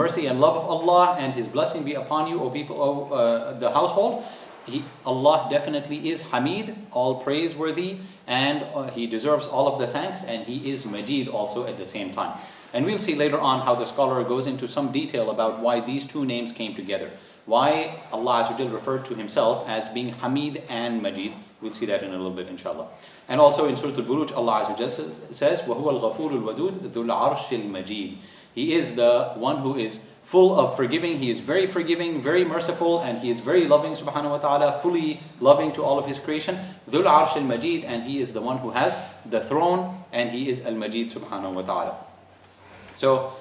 mercy and love of Allah and His blessing be upon you, O people, O the household. Allah definitely is Hamid, all praiseworthy, and He deserves all of the thanks, and He is Majeed also at the same time. And we'll see later on how the scholar goes into some detail about why these two names came together. Why Allah Azza wa Jal referred to Himself as being Hamid and Majeed. We'll see that in a little bit, inshallah. And also in Surah Al-Buruj, Allah Azza wa Jal says, وَهُوَ الْغَفُورُ الْوَدُودُ ذُو الْعَرْشِ الْمَجِيدُ. He is the one who is full of forgiving. He is very forgiving, very merciful, and He is very loving, subhanahu wa ta'ala, fully loving to all of His creation. ذُو الْعَرْشِ الْمَجِيدُ, and He is the one who has the throne, and He is Al-Majeed, subhanahu wa ta'ala. So,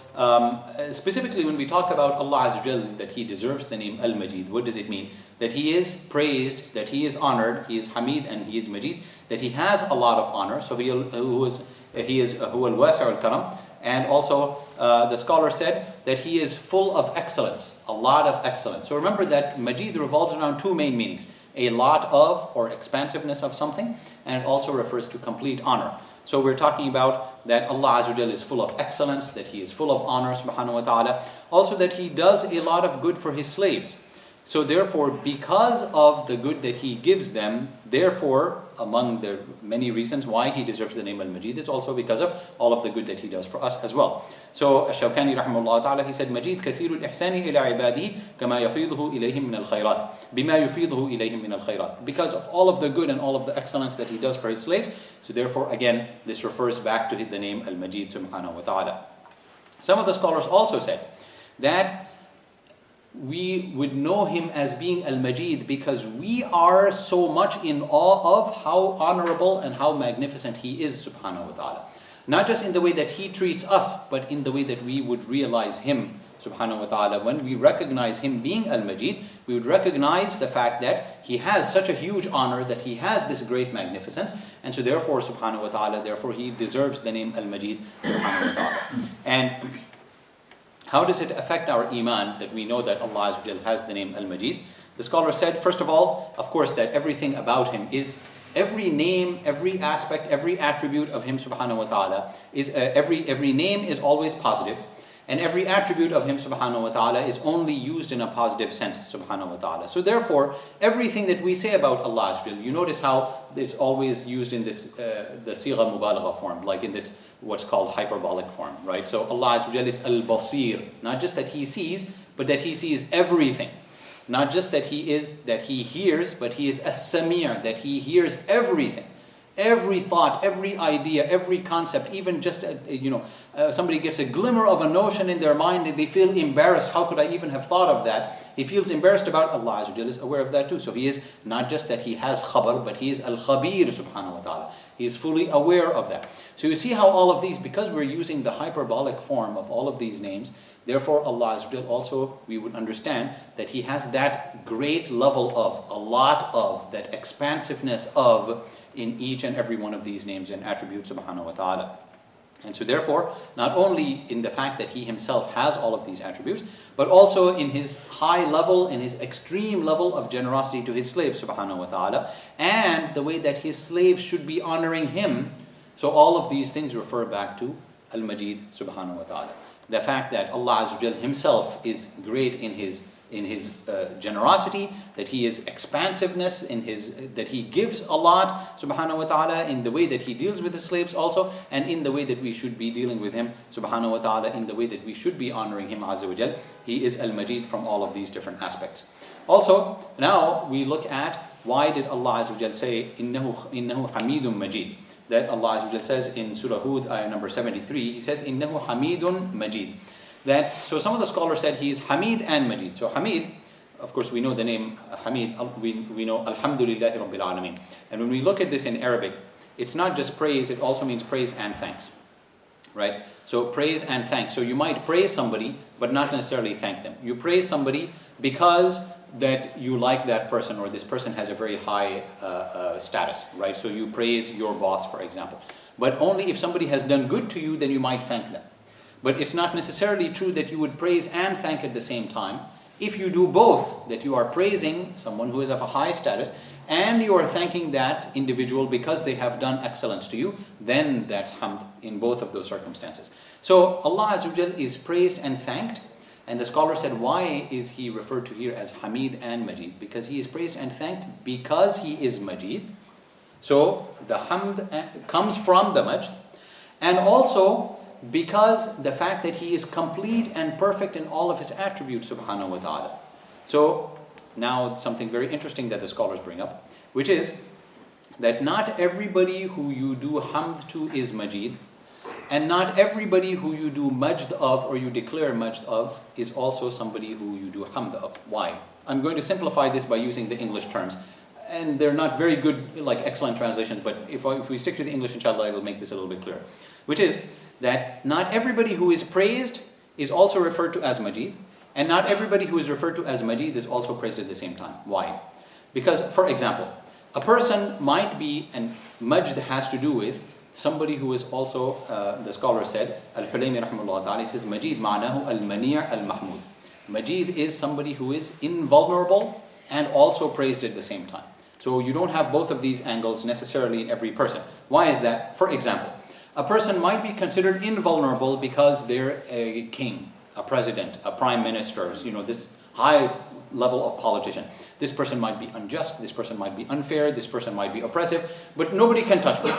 specifically when we talk about Allah Azza wa Jal, that He deserves the name Al-Majeed, what does it mean? That He is praised, that He is honored, He is Hamid and He is Majeed, that He has a lot of honor, so He is Huwa al-Wasi' al-Karam, and also the scholar said that He is full of excellence, a lot of excellence. So remember that Majeed revolves around two main meanings, a lot of, or expansiveness of something, and it also refers to complete honor. So we're talking about that Allah Azza wa Jal is full of excellence, that He is full of honor, subhanahu wa ta'ala. Also that He does a lot of good for His slaves. So therefore, because of the good that He gives them, therefore, among the many reasons why He deserves the name Al-Majeed is also because of all of the good that He does for us as well. So Ash-Shawkani rahimahullah ta'ala, he said, Majeed kathiru al-ihsani ila ibadihi kama yafiduhu ilayhim min al-khayrat. Bima yufiduhu ilayhim min al-khayrat. Because of all of the good and all of the excellence that He does for His slaves. So therefore, again, this refers back to the name Al-Majeed subhanahu wa ta'ala. Some of the scholars also said that we would know Him as being Al-Majeed because we are so much in awe of how honorable and how magnificent He is, subhanahu wa ta'ala. Not just in the way that He treats us, but in the way that we would realize Him, subhanahu wa ta'ala. When we recognize Him being Al-Majeed, we would recognize the fact that He has such a huge honor, that He has this great magnificence, and so therefore, subhanahu wa ta'ala, therefore He deserves the name Al-Majeed, subhanahu wa ta'ala. And how does it affect our iman that we know that Allah Azza wa Jal has the name Al-Majeed? The scholar said, first of all, of course, that everything about Him is, every name, every aspect, every attribute of Him subhanahu wa ta'ala, is every name is always positive, and every attribute of Him subhanahu wa ta'ala is only used in a positive sense, subhanahu wa ta'ala. So therefore, everything that we say about Allah Azza wa Jal, you notice how it's always used in this, the sigha mubalagha form, like in this what's called hyperbolic form, right? So Allah Azza wa Jal is Al-Basir, not just that He sees, but that He sees everything. Not just that He hears, but He is As-Samir, that He hears everything. Every thought, every idea, every concept, even just, somebody gets a glimmer of a notion in their mind and they feel embarrassed. How could I even have thought of that? He feels embarrassed about Allah Azza wa Jal is aware of that too. So He is not just that He has khabar, but He is Al-Khabir subhanahu wa ta'ala. He is fully aware of that. So you see how all of these, because we're using the hyperbolic form of all of these names, therefore Allah Azza wa Jal also, we would understand that He has that great level of, a lot of, that expansiveness of, in each and every one of these names and attributes subhanahu wa ta'ala. And so therefore, not only in the fact that He Himself has all of these attributes, but also in His high level, in His extreme level of generosity to His slaves subhanahu wa ta'ala, and the way that His slaves should be honoring Him. So all of these things refer back to Al-Majeed subhanahu wa ta'ala. The fact that Allah Azza wa Jal Himself is great in His generosity, that He is expansiveness, that He gives a lot, subhanahu wa ta'ala, in the way that He deals with His slaves also, and in the way that we should be dealing with Him, subhanahu wa ta'ala, in the way that we should be honoring Him, Azza wa Jal. He is Al-Majeed from all of these different aspects. Also, now we look at why did Allah Azza wa Jal say, Innahu Hamidun Majeed. That Allah Azza wa Jal says in Surah Hud, ayah number 73, He says, Innahu Hamidun Majeed. So some of the scholars said He is Hamid and Majeed. So Hamid, of course we know the name Hamid, we know Alhamdulillahi Rabbil Alameen. And when we look at this in Arabic, it's not just praise, it also means praise and thanks. Right? So praise and thanks. So you might praise somebody, but not necessarily thank them. You praise somebody because that you like that person, or this person has a very high status, right? So you praise your boss, for example. But only if somebody has done good to you, then you might thank them. But it's not necessarily true that you would praise and thank at the same time. If you do both, that you are praising someone who is of a high status, and you are thanking that individual because they have done excellence to you, then that's hamd in both of those circumstances. So Allah Azza wa Jal is praised and thanked, And the scholar said, why is he referred to here as Hamid and Majeed? Because he is praised and thanked because he is Majeed. So the Hamd comes from the Majd. And also because the fact that he is complete and perfect in all of his attributes, subhanahu wa ta'ala. So now something very interesting that the scholars bring up, which is that not everybody who you do hamd to is Majeed, and not everybody who you do majd of or you declare majd of is also somebody who you do hamd of. Why? I'm going to simplify this by using the English terms. And they're not very good, like excellent translations, but if we stick to the English, inshallah, it'll make this a little bit clearer. Which is that not everybody who is praised is also referred to as Majeed, and not everybody who is referred to as Majeed is also praised at the same time. Why? Because, for example, a person might be, and Majd has to do with somebody who is also, the scholar said, Al-Hulaymi rahimahullah ta'ala, he says, Majeed ma'nahu al-mani' al-mahmud. Majeed is somebody who is invulnerable and also praised at the same time. So you don't have both of these angles necessarily in every person. Why is that? For example, a person might be considered invulnerable because they're a king, a president, a prime minister, this high level of politician. This person might be unjust, this person might be unfair, this person might be oppressive, but nobody can touch him.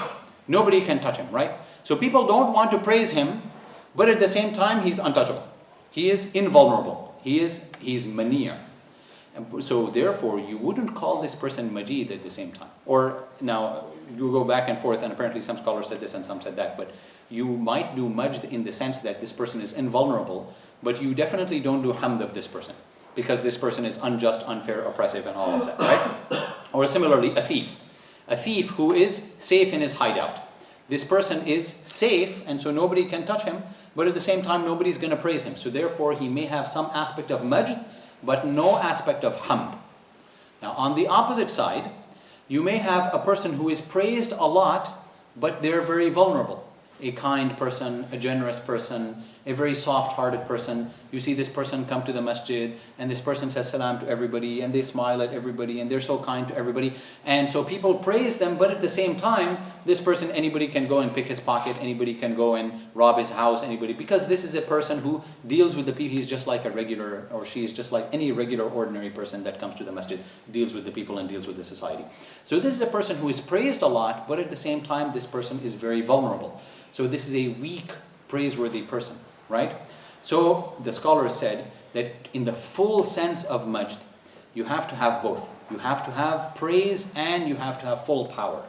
Nobody can touch him, right? So people don't want to praise him, but at the same time, he's untouchable. He is invulnerable. He's manir. And so therefore, you wouldn't call this person Majeed at the same time. Or now, you go back and forth, and apparently some scholars said this and some said that, but you might do Majd in the sense that this person is invulnerable, but you definitely don't do Hamd of this person, because this person is unjust, unfair, oppressive, and all of that, right? Or similarly, a thief. A thief who is safe in his hideout. This person is safe, and so nobody can touch him, but at the same time, nobody's going to praise him. So therefore, he may have some aspect of Majd, but no aspect of Hamd. Now, on the opposite side, you may have a person who is praised a lot, but they're very vulnerable. A kind person, a generous person, a very soft-hearted person. You see this person come to the masjid, and this person says salam to everybody, and they smile at everybody, and they're so kind to everybody. And so people praise them, but at the same time, this person, anybody can go and pick his pocket, anybody can go and rob his house, anybody, because this is a person who deals with the people. He's just like a regular, or she's just like any regular, ordinary person that comes to the masjid, deals with the people and deals with the society. So this is a person who is praised a lot, but at the same time, this person is very vulnerable. So this is a weak, praiseworthy person, right? So the scholars said that in the full sense of Majd, you have to have both. You have to have praise and you have to have full power.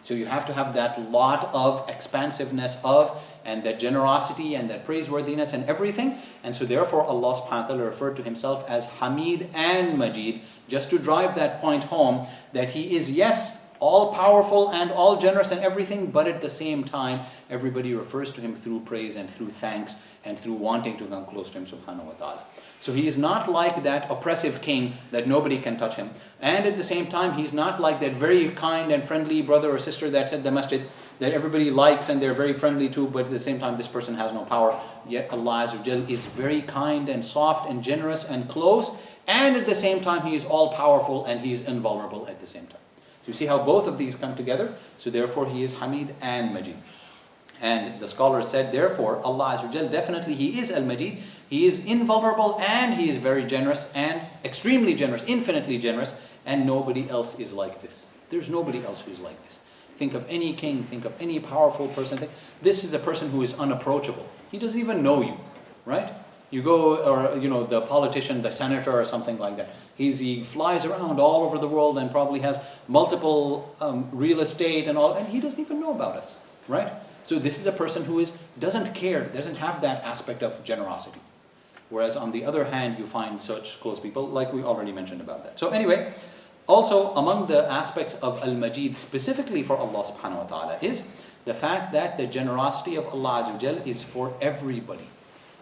So you have to have that lot of expansiveness of, and that generosity and that praiseworthiness and everything. And so therefore Allah subhanahu wa ta'ala referred to himself as Hamid and Majeed, just to drive that point home that he is, yes, all powerful and all generous and everything, but at the same time, everybody refers to him through praise and through thanks and through wanting to come close to him subhanahu wa ta'ala. So he is not like that oppressive king that nobody can touch him. And at the same time, he's not like that very kind and friendly brother or sister that's at the masjid that everybody likes and they're very friendly to, but at the same time, this person has no power. Yet Allah Azza wa Jal is very kind and soft and generous and close, and at the same time, he is all powerful and he's invulnerable at the same time. So you see how both of these come together? So therefore he is Hamid and Majeed. And the scholars said, therefore, Allah Azza wa Jal, definitely he is Al-Majeed. He is invulnerable and he is very generous and extremely generous, infinitely generous, and nobody else is like this. There's nobody else who's like this. Think of any king, think of any powerful person. This is a person who is unapproachable. He doesn't even know you, right? You go, or the politician, the senator or something like that. He flies around all over the world and probably has multiple real estate and all, and he doesn't even know about us, right? So this is a person who doesn't care, doesn't have that aspect of generosity. Whereas on the other hand, you find such close people, like we already mentioned about that. So anyway, also among the aspects of Al-Majeed specifically for Allah subhanahu wa ta'ala is the fact that the generosity of Allah Azza wa Jal is for everybody.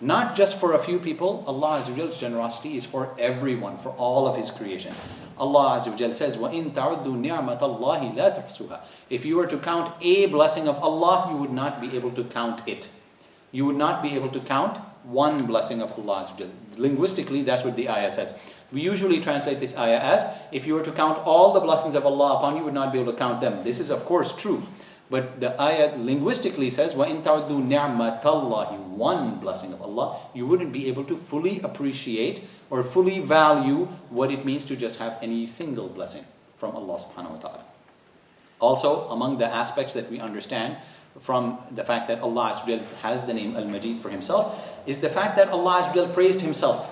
Not just for a few people. Allah Azza wa Jal's generosity is for everyone, for all of His creation. Allah Azza wa Jal says, وَإِن تَعُدُّوا نِعْمَةَ اللَّهِ لَا تُحْصُوهَا. If you were to count a blessing of Allah, you would not be able to count it. You would not be able to count one blessing of Allah Azza wa Jal. Linguistically, that's what the ayah says. We usually translate this ayah as, if you were to count all the blessings of Allah upon you, you would not be able to count them. This is of course true. But the ayah linguistically says, وَإِن تَعُدُّوا نِعْمَةَ اللَّهِ, one blessing of Allah. You wouldn't be able to fully appreciate or fully value what it means to just have any single blessing from Allah subhanahu wa ta'ala. Also, among the aspects that we understand from the fact that Allah Azza wa Jal has the name Al-Majeed for Himself is the fact that Allah Azza wa Jal praised Himself.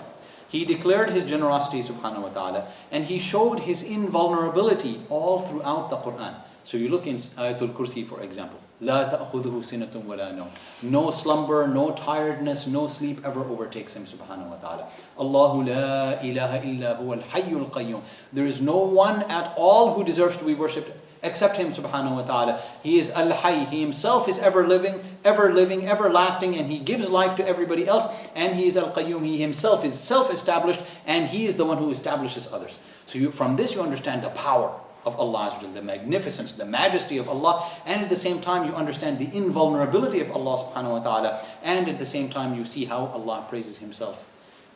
He declared His generosity subhanahu wa ta'ala, and He showed His invulnerability all throughout the Quran. So you look in Ayatul Kursi, for example. لا تأخذه سنة ولا نوم. No slumber, no tiredness, no sleep ever overtakes Him subhanahu wa ta'ala. Allahu la ilaha illa huwa al-hayyul qayyum. There is no one at all who deserves to be worshipped except Him subhanahu wa ta'ala. He is Al-Hayy. He Himself is ever living, everlasting, and He gives life to everybody else. And He is Al-Qayyum. He Himself is self-established, and He is the one who establishes others. So from this you understand the power of Allah Azza wa Jalla, the magnificence, the majesty of Allah, and at the same time you understand the invulnerability of Allah subhanahu wa ta'ala, and at the same time you see how Allah praises Himself.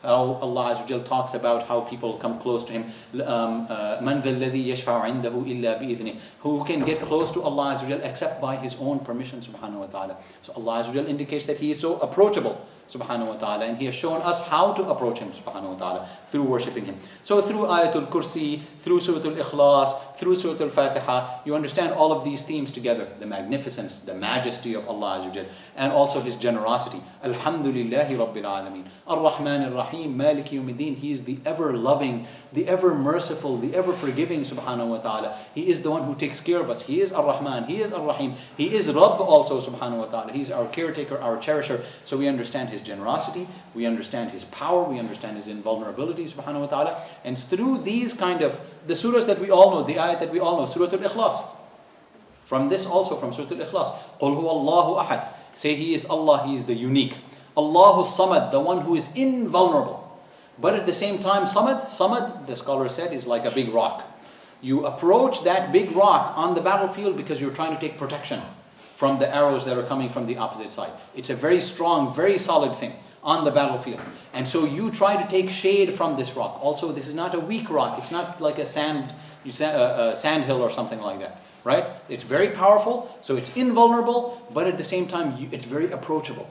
How Allah Azza wa Jalla talks about how people come close to Him. مَنْ ذَا الَّذِي يَشْفَعُ عِنْدَهُ إِلَّا بِإِذْنِهِ. Who can get close to Allah Azza wa Jalla except by His own permission subhanahu wa ta'ala. So Allah Azza wa Jalla indicates that He is so approachable subhanahu wa ta'ala, and He has shown us how to approach Him subhanahu wa ta'ala through worshipping Him. So through Ayatul Kursi, through Surah Al-Ikhlas, through Surah Al-Fatiha, you understand all of these themes together. The magnificence, the majesty of Allah Azza wa Jalla, and also His generosity. Alhamdulillahi Rabbil Alameen. Ar-Rahman Ar-Rahim, Maliki Yawmiddin. He is the ever loving, the ever merciful, the ever forgiving subhanahu wa ta'ala. He is the one who takes care of us. He is Ar-Rahman, He is Ar-Rahim. He is Rabb also subhanahu wa ta'ala. He's our caretaker, our cherisher. So we understand His generosity, we understand His power, we understand His invulnerability subhanahu wa ta'ala. And through these kind of, the surahs that we all know, the ayat that we all know, Surah Al-Ikhlas. From this also, from Surah Al-Ikhlas, قُلْ هُوَ اللَّهُ أَحَدٌ. Say He is Allah, He is the unique. Allahu Samad, the one who is invulnerable. But at the same time, Samad, the scholar said, is like a big rock. You approach that big rock on the battlefield because you're trying to take protection from the arrows that are coming from the opposite side. It's a very strong, very solid thing on the battlefield. And so you try to take shade from this rock. Also, this is not a weak rock. It's not like a sand hill or something like that. Right? It's very powerful, so it's invulnerable, but at the same time, it's very approachable.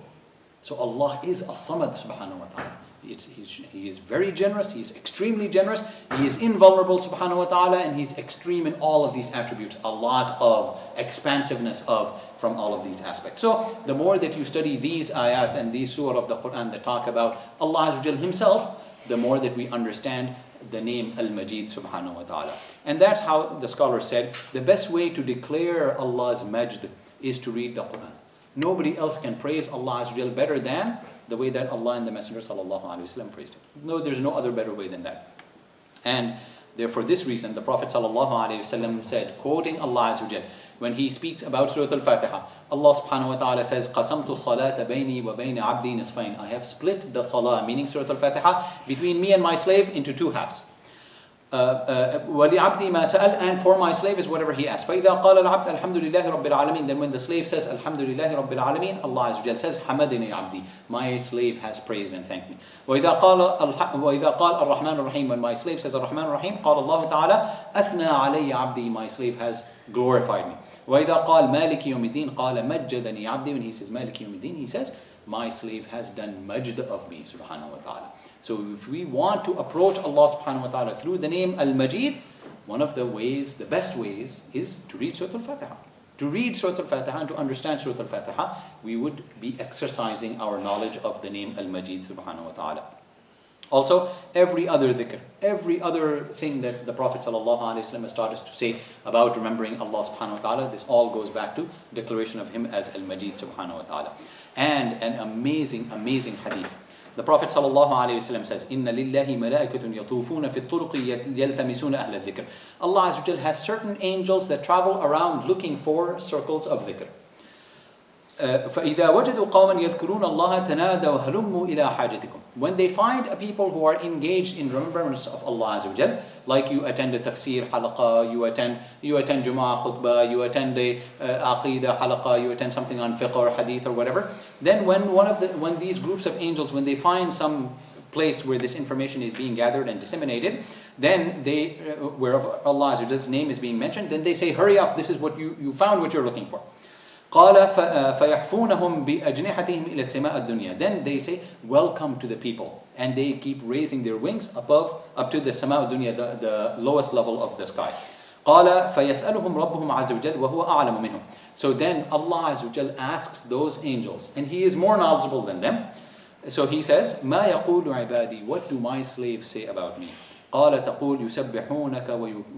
So Allah is As-Samad subhanahu wa ta'ala. He is very generous, He is extremely generous, He is invulnerable subhanahu wa ta'ala, and He's extreme in all of these attributes. A lot of expansiveness from all of these aspects. So the more that you study these ayat and these surah of the Quran that talk about Allah Azza wa Jal Himself, the more that we understand the name Al-Majeed subhanahu wa ta'ala. And that's how the scholar said, the best way to declare Allah's Majd is to read the Quran. Nobody else can praise Allah Azza wa Jal better than the way that Allah and the Messenger sallallahu alaihi wasallam praised Him. No, there's no other better way than that. And therefore, this reason, the Prophet sallallahu alaihi wasallam said, quoting Allah Azza wa Jal, when he speaks about Surah Al-Fatiha, Allah subhanahu wa ta'ala says, قَسَمْتُ الصَّلَاةَ بَيْنِي وَبَيْنَ عَبْدِي نِصْفَيْنِ. I have split the salah, meaning Surah Al-Fatiha, between me and my slave into two halves. وَلِعَبْدِي مَا سَأَلْ, and for my slave is whatever he asks. فَإِذَا قَالَ الْعَبْدُ الْحَمْدُ لِلَّهِ رَبِّ الْعَالَمِينَ, then when the slave says الْحَمْدُ لِلَّهِ رَبِّ الْعَالَمِينَ, Allah Azza wa Jal says حَمَدَنِي عَبْدِي, my slave has praised and thanked me. وَإِذَا قَالَ الرَّحْمَنُ الرَّحِيمُ, when my slave says الرَّحْمَنُ الرَّحِيمُ, قَالَ اللَّهُ تَعَالَى أَثْنَى عَلَيَّ عَبْدِي, my slave has glorified me. وَإِذَا قَالَ مَالِكِ يَوْمِ الدِّينِ قَالَ مَجَّدَنِي عَبْدِي, when he says مَالِكِ يَوْمِ الدِّينِ, he says my slave has done majd of me subhanahu wa ta'ala. So if we want to approach Allah subhanahu wa ta'ala through the name Al-Majeed, one of the ways, the best ways, is to read Surah Al-Fatiha. To read Surah Al-Fatiha and to understand Surah Al-Fatiha, we would be exercising our knowledge of the name Al-Majeed subhanahu wa ta'ala. Also, every other dhikr, every other thing that the Prophet ﷺ has taught us to say about remembering Allah subhanahu wa ta'ala, this all goes back to declaration of Him as Al-Majeed subhanahu wa ta'ala. And an amazing, amazing hadith. The Prophet ﷺ says, إِنَّ لِلَّهِ مَلَائِكَةٌ يَطُوفُونَ فِي الطُّرُقِ يَلْتَمِسُونَ أَهْلَ الذِّكْرِ. Allah Azza wa Jal has certain angels that travel around looking for circles of dhikr. فَإِذَا وَجَدُوا قَوْمًا يَذْكُرُونَ اللَّهَ تَنَادَوْا هَلُمُّوا إِلَىٰ حَاجَتِكُمْ. When they find a people who are engaged in remembrance of Allah Azza wa Jal, like you attend a tafsir halaqa, you attend Jum'ah khutbah, you attend a aqidah halaqa, you attend something on fiqh or hadith or whatever, then when these groups of angels, when they find some place where this information is being gathered and disseminated, then where Allah Azza wa Jal's name is being mentioned, then they say, hurry up, this is what you found what you're looking for. قال فيحفونهم بأجنحتهم إلى السماء الدنيا. Then they say, welcome to the people. And they keep raising their wings up to the سماء الدنيا, the lowest level of the sky. قال فيسألهم ربهم عز وجل وهو أعلم منهم. So then Allah Azza wa Jal asks those angels, and He is more knowledgeable than them. So He says, ما يقول عبادي, what do my slaves say about me? قال تقول يسبحونك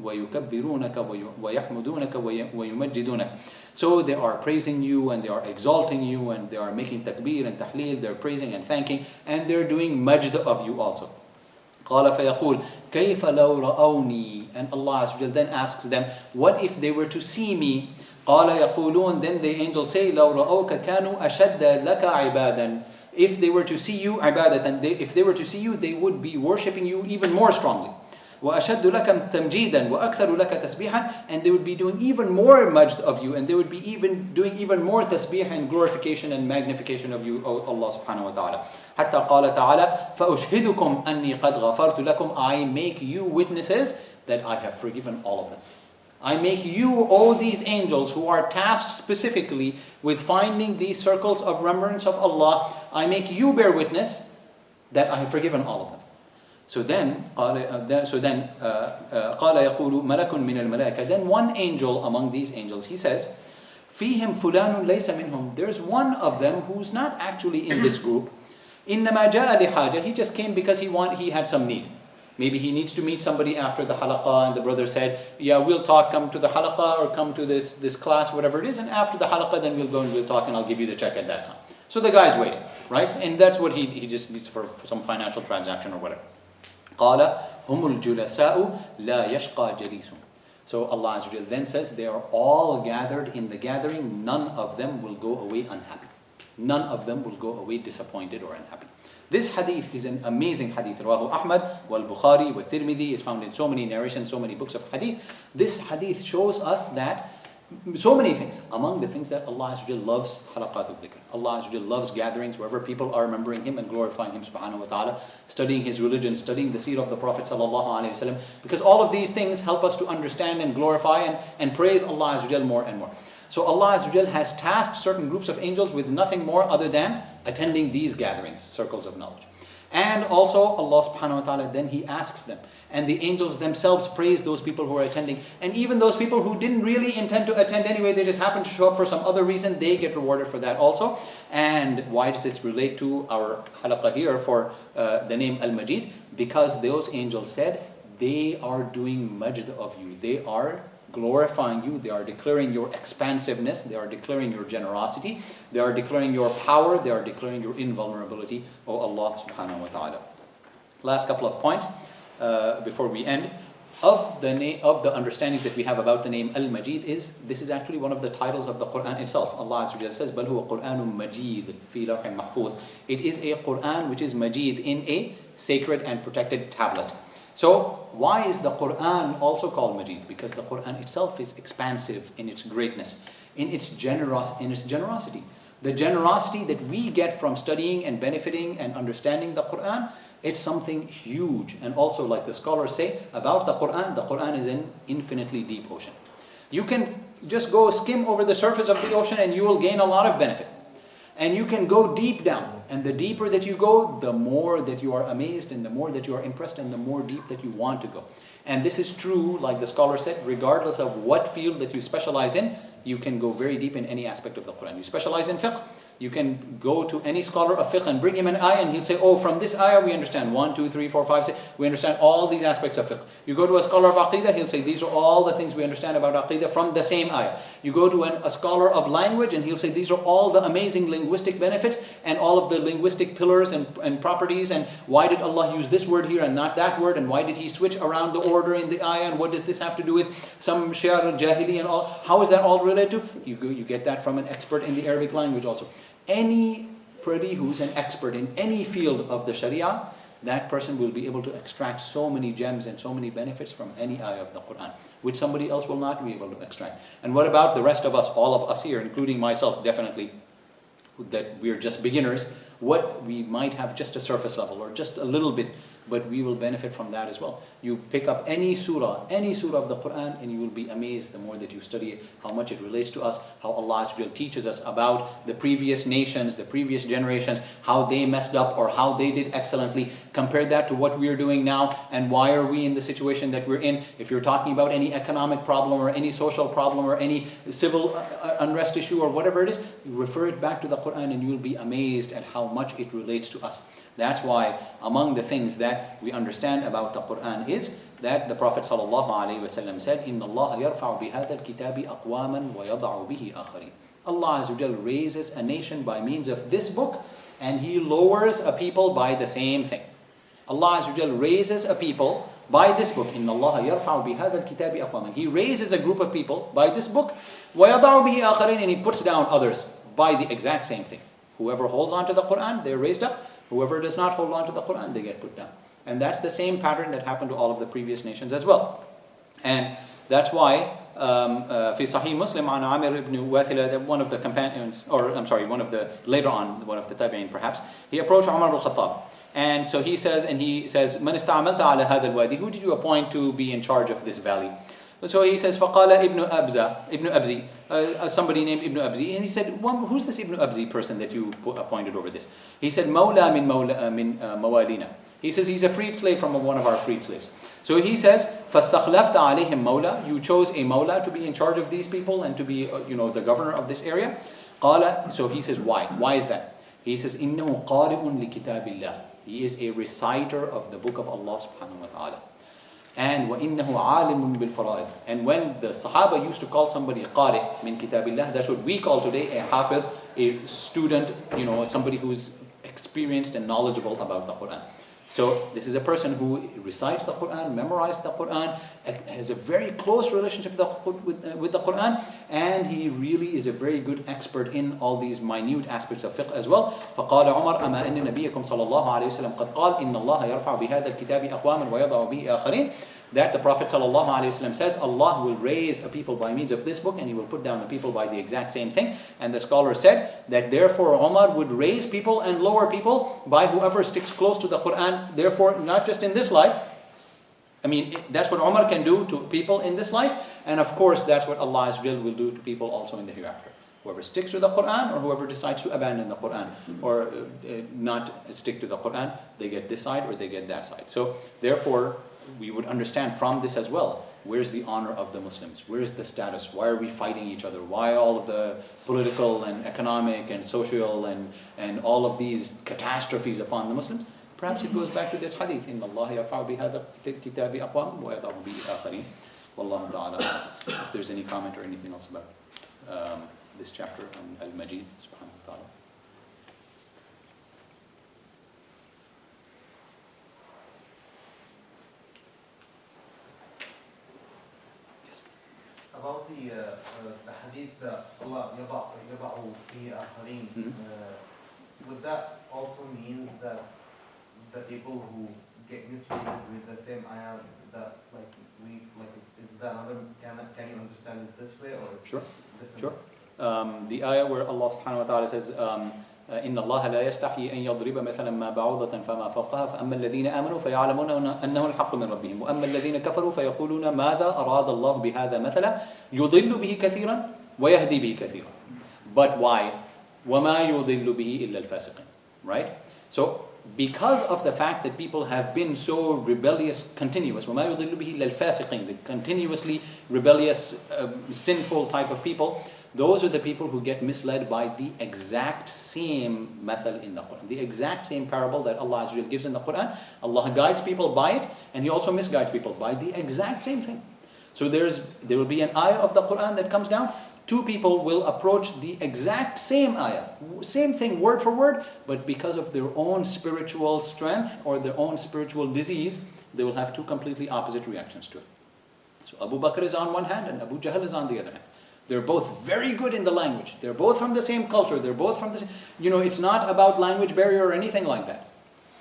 ويكبرونك ويحمدونك ويمجدونك. So they are praising you and they are exalting you and they are making takbir and tahleel, they're praising and thanking, and they're doing majd of you also. قال فيقول كيف لو رأوني, and Allah Azza wa Jal then asks them, what if they were to see me? قال يقولون, then the angels say, لو رأوك كانوا أشد لك عبادا. If they were to see you, ibadat, if they were to see you, they would be worshipping you even more strongly. وَأَشَدُّ لَكَ تَمْجِيدًا وَأَكْثَرُ لَكَ تَسْبِيحًا, and they would be doing even more majd of you, and they would be doing even more tasbih and glorification and magnification of you, O Allah subhanahu wa ta'ala. حتى قال تعالى فأشهدكم أني قد غفرت لكم, I make you witnesses that I have forgiven all of them. I make you, all these angels who are tasked specifically with finding these circles of remembrance of Allah, I make you bear witness that I have forgiven all of them. So then قال يقول ملك من الملائكة, then one angel among these angels, he says, فيهم فلان ليس منهم, there's one of them who's not actually in this group. إنما جاء لحاجة, he just came because he had some need. Maybe he needs to meet somebody after the halaqah, and the brother said, yeah, we'll talk, come to the halaqah or come to this class, whatever it is, and after the halaqah then we'll go and we'll talk and I'll give you the check at that time. So the guy's waiting, right? And that's what he just needs for some financial transaction or whatever. قال هم الجلساء لا يشقى جليسهم. So Allah Azza wa Jal then says, they are all gathered in the gathering, none of them will go away unhappy. None of them will go away disappointed or unhappy. This hadith is an amazing hadith. Rawahu Ahmed, wal-Bukhari, wal-Tirmidhi, is found in so many narrations, so many books of hadith. This hadith shows us that so many things. Among the things that Allah Azza wa Jal loves, halaqat al-dhikr. Allah Azza wa Jal loves gatherings wherever people are remembering Him and glorifying Him subhanahu wa ta'ala, studying His religion, studying the seerah of the Prophet sallallahu alayhi wa sallam, because all of these things help us to understand and glorify and praise Allah Azza wa Jal more and more. So Allah Azza wa Jal has tasked certain groups of angels with nothing more other than attending these gatherings, circles of knowledge. And also Allah subhanahu wa ta'ala, then He asks them. And the angels themselves praise those people who are attending. And even those people who didn't really intend to attend anyway, they just happened to show up for some other reason, they get rewarded for that also. And why does this relate to our halaqah here for the name Al-Majeedd? Because those angels said, they are doing majd of you. They are glorifying you, they are declaring your expansiveness, they are declaring your generosity, they are declaring your power, they are declaring your invulnerability, O Allah subhanahu wa ta'ala. Last couple of points before we end. Of the understandings that we have about the name Al-Majeedd is, this is actually one of the titles of the Quran itself. Allah Azza wa Jalla says, بَلْ هُوَ قُرْآنٌ مَجِيدٌ فِي لَوْحٍ مَحْفُوظٍ. It is a Quran which is Majeed, in a sacred and protected tablet. So, why is the Quran also called Majeed? Because the Quran itself is expansive in its greatness, in its generosity. The generosity that we get from studying and benefiting and understanding the Quran, it's something huge. And also, like the scholars say about the Quran is an infinitely deep ocean. You can just go skim over the surface of the ocean and you will gain a lot of benefit. And you can go deep down, and the deeper that you go, the more that you are amazed, and the more that you are impressed, and the more deep that you want to go. And this is true, like the scholar said, regardless of what field that you specialize in, you can go very deep in any aspect of the Quran. You specialize in fiqh, you can go to any scholar of fiqh and bring him an ayah, and he'll say, oh, from this ayah we understand 1, 2, 3, 4, 5, 6. We understand all these aspects of fiqh. You go to a scholar of aqidah, he'll say, these are all the things we understand about aqidah from the same ayah. You go to a scholar of language, and he'll say, these are all the amazing linguistic benefits and all of the linguistic pillars and properties, and why did Allah use this word here and not that word, and why did He switch around the order in the ayah, and what does this have to do with some shi'r al-jahili and all? How is that all related to? You get that from an expert in the Arabic language also. Anybody who's an expert in any field of the Sharia, that person will be able to extract so many gems and so many benefits from any ayah of the Quran, which somebody else will not be able to extract. And what about the rest of us, all of us here, including myself definitely, that we're just beginners, what we might have just a surface level or just a little bit but we will benefit from that as well. You pick up any surah of the Quran, and you will be amazed the more that you study it, how much it relates to us, how Allah teaches us about the previous nations, the previous generations, how they messed up or how they did excellently. Compare that to what we are doing now, and why are we in the situation that we're in. If you're talking about any economic problem or any social problem or any civil unrest issue or whatever it is, you refer it back to the Quran and you'll be amazed at how much it relates to us. That's why among the things that we understand about the Quran is that the Prophet ﷺ said, إِنَّ اللَّهَ يَرْفَعُ بِهَذَا الْكِتَابِ أَقْوَامًا وَيَضَعُ بِهِ آخَرِينَ. Allah Azza wa Jal raises a nation by means of this book, and He lowers a people by the same thing. Allah Azza wa Jal raises a people by this book. إِنَّ اللَّهَ يَرْفَعُ بِهَذَا الْكِتَابِ أَقْوَامًا. He raises a group of people by this book, وَيَضَعُ بِهِ آخَرِينَ, and He puts down others by the exact same thing. Whoever holds on to the Quran, they're raised up. Whoever does not hold on to the Quran, they get put down. And that's the same pattern that happened to all of the previous nations as well. And that's why في صحيح مسلم عن عامر ibn Wathila, that one of the companions, or I'm sorry, later on, one of the tabi'in perhaps, he approached Umar al-Khattab. And so he says, من استعملت على هذا الوادي, who did you appoint to be in charge of this valley? So he says, فقال Ibn Abzi, somebody named Ibn Abzi, and he said, who's this Ibn Abzi person that you appointed over this? He said, مولى من موالينا. He says he's a freed slave from one of our freed slaves. So he says, فاستخلفت عليهم مولى, you chose a mawla to be in charge of these people and to be, the governor of this area. قال, so he says, why? Why is that? He says, إنه قارئ لكتاب الله. He is a reciter of the book of Allah subhanahu wa ta'ala. And وَإِنَّهُ عَالِمٌ بِالْفَرَائِضِ. And when the Sahaba used to call somebody qari min kitabillah, that's what we call today a Hafiz, a student, somebody who's experienced and knowledgeable about the Quran. So this is a person who recites the Quran, memorized the Quran, has a very close relationship with the Quran, and he really is a very good expert in all these minute aspects of fiqh as well. فقال عمر أما أن نبيكم صلى الله عليه وسلم قد قال إن الله يرفع بهذا الكتاب أقواما ويضع به آخرين. That the Prophet ﷺ says, Allah will raise a people by means of this book, and He will put down a people by the exact same thing. And the scholar said that therefore Umar would raise people and lower people by whoever sticks close to the Quran. Therefore, not just in this life. That's what Umar can do to people in this life. And of course, that's what Allah will do to people also in the hereafter. Whoever sticks to the Quran, or whoever decides to abandon the Quran, or not stick to the Quran, they get this side or they get that side. So therefore, we would understand from this as well, where's the honor of the Muslims? Where's the status? Why are we fighting each other? Why all of the political and economic and social and all of these catastrophes upon the Muslims? Perhaps it goes back to this hadith, إِنَّ اللَّهَ يَرْفَعُ بِهَذَا الْكِتَابِ أَقْوَامًا وَيَضَعُ بِهِ آخَرِينَ. وَاللَّهُ تَعَالَى. If there's any comment or anything else about this chapter on Al-Majeedd, subhanahu wa ta'ala. About the hadith that Allah يضع فيه آخرين, would that also mean that the people who get misled with the same ayah that is that another, can you understand it this way or sure different? Sure. The ayah where Allah subhanahu wa ta'ala says إن الله لا يستحي أن يضرب مثلا ما بعوضة فما فوقها فأما الذين آمنوا فيعلمون أنه الحق من ربهم وأما الذين كفروا فيقولون ماذا أراد الله بهذا مثلا يضل به كثيرا ويهدي به كثيرا. But why? وما يضل به إلا الفاسقين. Right? So because of the fact that people have been so rebellious, continuous, وما يضل به إلا الفاسقين, the continuously rebellious, sinful type of people, those are the people who get misled by the exact same method in the Quran. The exact same parable that Allah Azza wa Jalla gives in the Quran. Allah guides people by it, and He also misguides people by the exact same thing. So there will be an ayah of the Quran that comes down. Two people will approach the exact same ayah, same thing word for word, but because of their own spiritual strength or their own spiritual disease, they will have two completely opposite reactions to it. So Abu Bakr is on one hand and Abu Jahl is on the other hand. They're both very good in the language. They're both from the same culture. They're both from the same... it's not about language barrier or anything like that.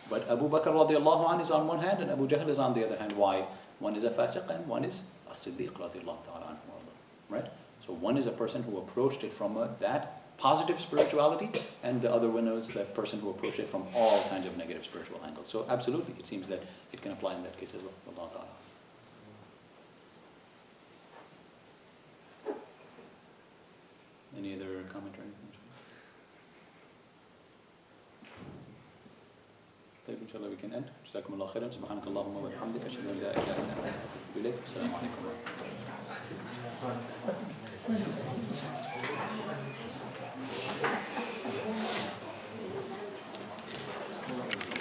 But Abu Bakr radiallahu anh is on one hand and Abu Jahl is on the other hand. Why? One is a fasiq and one is a siddiq radiallahu ta'ala anhu. Right? So one is a person who approached it from that positive spirituality, and the other one is that person who approached it from all kinds of negative spiritual angles. So absolutely, it seems that it can apply in that case as well. Allah Ta'ala. Any other comment or anything? طيب إن شاء الله we can end. جزاكم الله خيرا. سبحانك اللهم وبحمدك أشهد أن لا إله إلا أنت أستغفرك وأتوب إليك. السلام عليكم ورحمة الله.